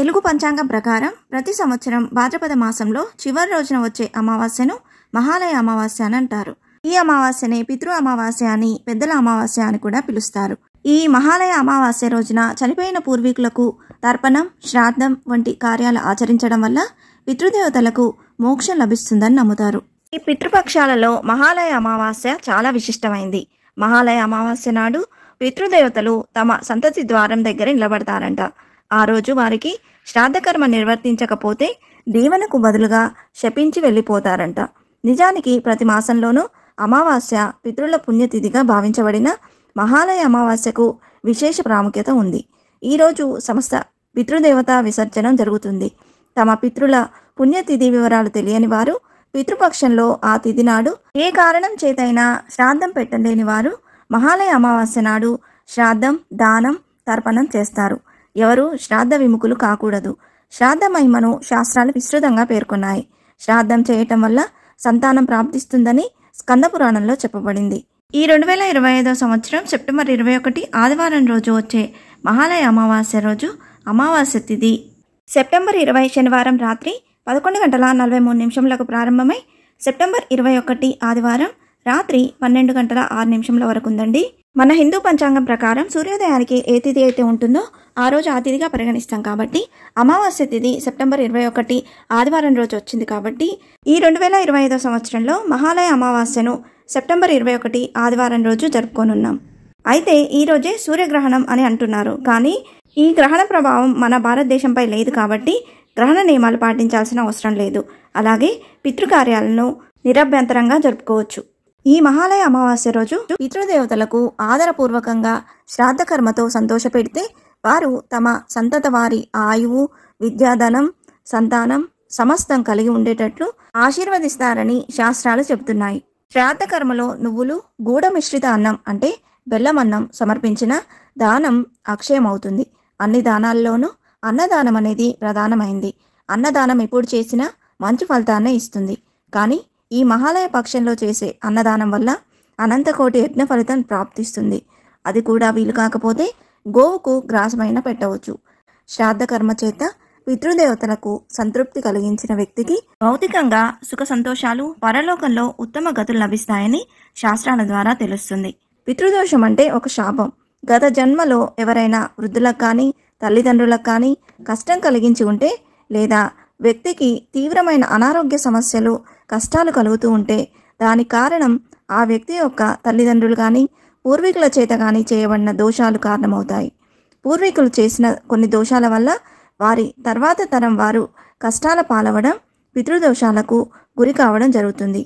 తెలుగు పంచాంగం ప్రకారం ప్రతి సంవత్సరం భాద్రపద మాసంలో చివరి రోజున వచ్చే అమావాస్యను మహాలయ అమావాస్య అని అంటారు. ఈ అమావాస్యనే పితృ అమావాస్య అని, పెద్దల అమావాస్య అని కూడా పిలుస్తారు. ఈ మహాలయ అమావాస్య రోజున చనిపోయిన పూర్వీకులకు తర్పణం, శ్రాద్ధం వంటి కార్యాలు ఆచరించడం వల్ల పితృదేవతలకు మోక్షం లభిస్తుందని నమ్ముతారు. ఈ పితృపక్షాలలో మహాలయ అమావాస్య చాలా విశిష్టమైంది. మహాలయ అమావాస్య నాడు పితృదేవతలు తమ సంతతి ద్వారం దగ్గర నిలబడతారంట. ఆ రోజు వారికి శ్రాద్ధకర్మ నిర్వర్తించకపోతే దీవెనకు బదులుగా శపించి వెళ్ళిపోతారంట. నిజానికి ప్రతి మాసంలోనూ అమావాస్య పితృల పుణ్యతిథిగా భావించబడిన మహాలయ అమావాస్యకు విశేష ప్రాముఖ్యత ఉంది. ఈరోజు సమస్త పితృదేవత విసర్జనం జరుగుతుంది. తమ పితృల పుణ్యతిథి వివరాలు తెలియని వారు పితృపక్షంలో ఆ తిథి నాడు ఏ కారణం చేతైనా శ్రాద్ధం పెట్టలేని వారు మహాలయ అమావాస్య నాడు శ్రాద్ధం, దానం, తర్పణం చేస్తారు. ఎవరు శ్రాద్ధ విముఖులు కాకూడదు. శ్రాద్ధ మహిమను శాస్త్రాలు విస్తృతంగా పేర్కొన్నాయి. శ్రాద్ధం చేయటం వల్ల సంతానం ప్రాప్తిస్తుందని స్కంద పురాణంలో చెప్పబడింది. ఈ 2025 సంవత్సరం సెప్టెంబర్ 21 ఆదివారం రోజు వచ్చే మహాలయ అమావాస్య రోజు అమావాస్య తిథి సెప్టెంబర్ 20 శనివారం రాత్రి 11:43 ప్రారంభమై సెప్టెంబర్ 21 ఆదివారం రాత్రి 12:06 వరకు ఉందండి. మన హిందూ పంచాంగం ప్రకారం సూర్యోదయానికి ఏ తిథి అయితే ఉంటుందో ఆ రోజు ఆ తిథిగా పరిగణిస్తాం. కాబట్టి అమావాస్య తిథి సెప్టెంబర్ 21 ఆదివారం రోజు వచ్చింది. కాబట్టి ఈ 2025 సంవత్సరంలో మహాలయ అమావాస్యను సెప్టెంబర్ 21 ఆదివారం రోజు జరుపుకోనున్నాం. అయితే ఈ రోజే సూర్యగ్రహణం అని అంటున్నారు. కానీ ఈ గ్రహణ ప్రభావం మన భారతదేశంపై లేదు కాబట్టి గ్రహణ నియమాలు పాటించాల్సిన అవసరం లేదు. అలాగే పితృకార్యాలను నిరభ్యంతరంగా జరుపుకోవచ్చు. ఈ మహాలయ అమావాస్య రోజు పితృదేవతలకు ఆదరపూర్వకంగా శ్రాద్ధకర్మతో సంతోషపెడితే వారు తమ సంతత వారి ఆయువు, విద్యాధనం, సంతానం సమస్తం కలిగి ఉండేటట్లు ఆశీర్వదిస్తారని శాస్త్రాలు చెబుతున్నాయి. శ్రాద్ధకర్మలో నువ్వులు, గూఢ మిశ్రిత అన్నం అంటే బెల్లం అన్నం సమర్పించిన దానం అక్షయమవుతుంది. అన్ని దానాల్లోనూ అన్నదానం అనేది ప్రధానమైంది. అన్నదానం ఎప్పుడు చేసినా మంచి ఫలితాన్నే ఇస్తుంది. కానీ ఈ మహాలయ పక్షంలో చేసే అన్నదానం వల్ల అనంతకోటి యజ్ఞ ఫలితం ప్రాప్తిస్తుంది. అది కూడా వీలు కాకపోతే గోవుకు గ్రాసమైన పెట్టవచ్చు. శ్రాద్ధకర్మ చేత పితృదేవతలకు సంతృప్తి కలిగించిన వ్యక్తికి భౌతికంగా సుఖ సంతోషాలు, పరలోకంలో ఉత్తమ గతులు లభిస్తాయని శాస్త్రాల ద్వారా తెలుస్తుంది. పితృదోషం అంటే ఒక శాపం. గత జన్మలో ఎవరైనా వృద్ధులకు కానీ తల్లిదండ్రులకు కానీ కష్టం కలిగించి ఉంటే, లేదా వ్యక్తికి తీవ్రమైన అనారోగ్య సమస్యలు, కష్టాలు కలుగుతూ ఉంటే దానికి కారణం ఆ వ్యక్తి యొక్క తల్లిదండ్రులు కానీ పూర్వీకుల చేత కానీ చేయబడిన దోషాలు కారణమవుతాయి. పూర్వీకులు చేసిన కొన్ని దోషాల వల్ల వారి తర్వాత తరం వారు కష్టాల పాలవడం, పితృదోషాలకు గురి కావడం జరుగుతుంది.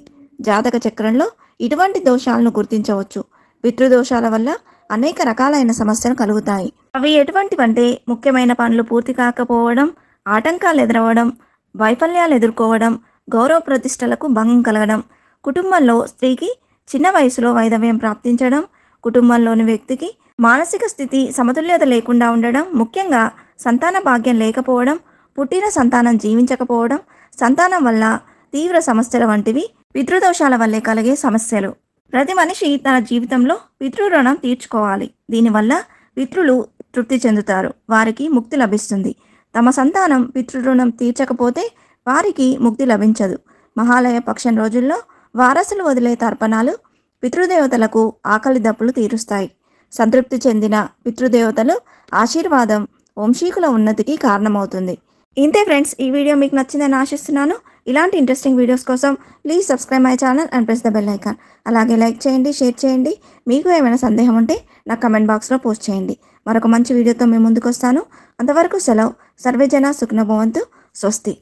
జాతక చక్రంలో ఇటువంటి దోషాలను గుర్తించవచ్చు. పితృదోషాల వల్ల అనేక రకాలైన సమస్యలు కలుగుతాయి. అవి ఎటువంటివంటే ముఖ్యమైన పనులు పూర్తి కాకపోవడం, ఆటంకాలు ఎదురవడం, వైఫల్యాలు ఎదుర్కోవడం, గౌరవ ప్రతిష్టలకు భంగం కలగడం, కుటుంబంలో స్త్రీకి చిన్న వయసులో వైధవ్యం ప్రాప్తించడం, కుటుంబంలోని వ్యక్తికి మానసిక స్థితి సమతుల్యత లేకుండా ఉండడం, ముఖ్యంగా సంతాన భాగ్యం లేకపోవడం, పుట్టిన సంతానం జీవించకపోవడం, సంతానం వల్ల తీవ్ర సమస్యల వంటివి పితృదోషాల వల్లే కలిగే సమస్యలు. ప్రతి మనిషి తన జీవితంలో పితృరుణం తీర్చుకోవాలి. దీనివల్ల పితృలు తృప్తి చెందుతారు, వారికి ముక్తి లభిస్తుంది. తమ సంతానం పితృరుణం తీర్చకపోతే వారికి ముక్తి లభించదు. మహాలయ పక్షం రోజుల్లో వారసులు వదిలే తర్పణాలు పితృదేవతలకు ఆకలి దప్పులు తీరుస్తాయి. సంతృప్తి చెందిన పితృదేవతలు ఆశీర్వాదం వంశీకుల ఉన్నతికి కారణమవుతుంది. ఇంతే ఫ్రెండ్స్, ఈ వీడియో మీకు నచ్చిందని ఆశిస్తున్నాను. ఇలాంటి ఇంట్రెస్టింగ్ వీడియోస్ కోసం please subscribe my channel and press the bell icon. అలాగే లైక్ చేయండి, షేర్ చేయండి. మీకు ఏమైనా సందేహం ఉంటే నా కమెంట్ బాక్స్లో పోస్ట్ చేయండి. మరొక మంచి వీడియోతో మేము ముందుకు వస్తాను. అంతవరకు సెలవు. సర్వేజన సుఖినో భవంతు. స్వస్తి.